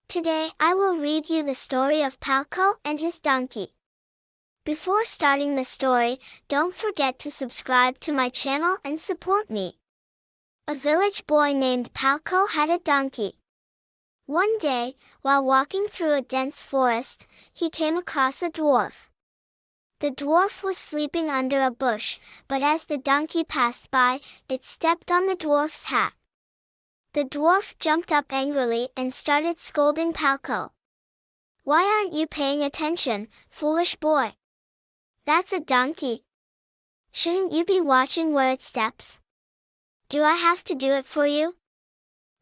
Today I will read you the story of Palko and his donkey. Before starting the story, don't forget to subscribe to my channel and support me. A village boy named Palko had a donkey. One day, while walking through a dense forest, he came across a dwarf. The dwarf was sleeping under a bush, but as the donkey passed by, it stepped on the dwarf's hat. The dwarf jumped up angrily and started scolding Palko. "Why aren't you paying attention, foolish boy? That's a donkey. Shouldn't you be watching where it steps? Do I have to do it for you?"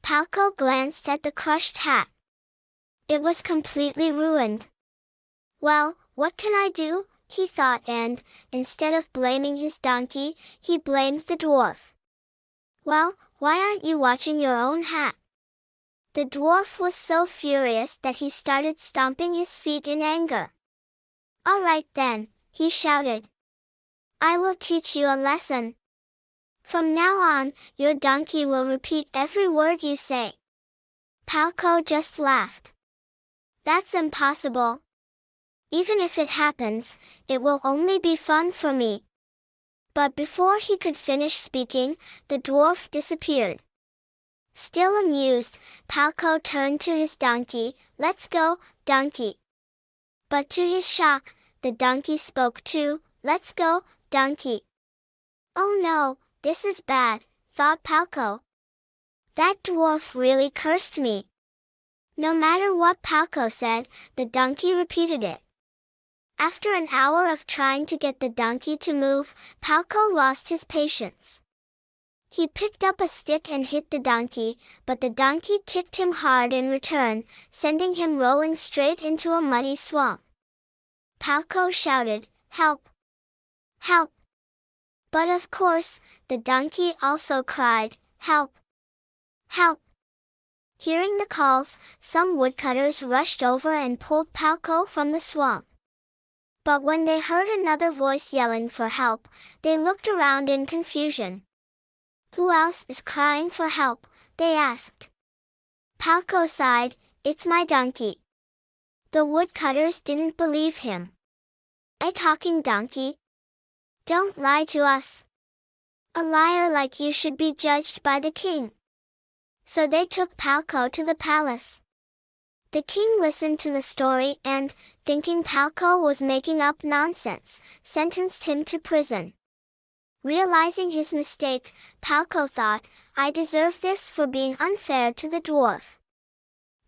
Palko glanced at the crushed hat. It was completely ruined. "Well, what can I do?" he thought, and, instead of blaming his donkey, he blamed the dwarf. "Well, why aren't you watching your own hat?" The dwarf was so furious that he started stomping his feet in anger. "All right then," he shouted. "I will teach you a lesson. From now on, your donkey will repeat every word you say." Palko just laughed. "That's impossible. Even if it happens, it will only be fun for me." But before he could finish speaking, the dwarf disappeared. Still amused, Palko turned to his donkey. "Let's go, donkey." But to his shock, the donkey spoke too. "Let's go, donkey." "Oh no, this is bad," thought Palko. "That dwarf really cursed me." No matter what Palko said, the donkey repeated it. After an hour of trying to get the donkey to move, Palko lost his patience. He picked up a stick and hit the donkey, but the donkey kicked him hard in return, sending him rolling straight into a muddy swamp. Palko shouted, "Help! Help!" But of course, the donkey also cried, "Help! Help!" Hearing the calls, some woodcutters rushed over and pulled Palko from the swamp. But when they heard another voice yelling for help, they looked around in confusion. "Who else is crying for help?" they asked. Palko sighed, "It's my donkey." The woodcutters didn't believe him. "A talking donkey? Don't lie to us. A liar like you should be judged by the king." So they took Palko to the palace. The king listened to the story and, thinking Palko was making up nonsense, sentenced him to prison. Realizing his mistake, Palko thought, "I deserve this for being unfair to the dwarf."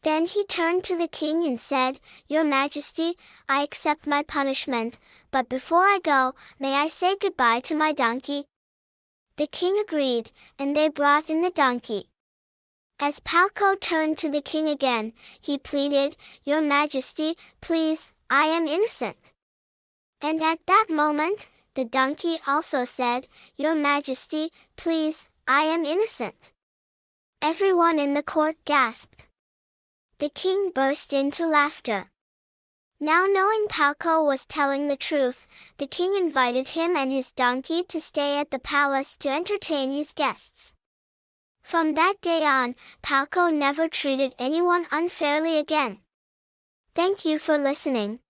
Then he turned to the king and said, "Your Majesty, I accept my punishment, but before I go, may I say goodbye to my donkey?" The king agreed, and they brought in the donkey. As Palko turned to the king again, he pleaded, "Your Majesty, please, I am innocent." And at that moment, the donkey also said, "Your Majesty, please, I am innocent." Everyone in the court gasped. The king burst into laughter. Now knowing Palko was telling the truth, the king invited him and his donkey to stay at the palace to entertain his guests. From that day on, Palko never treated anyone unfairly again. Thank you for listening.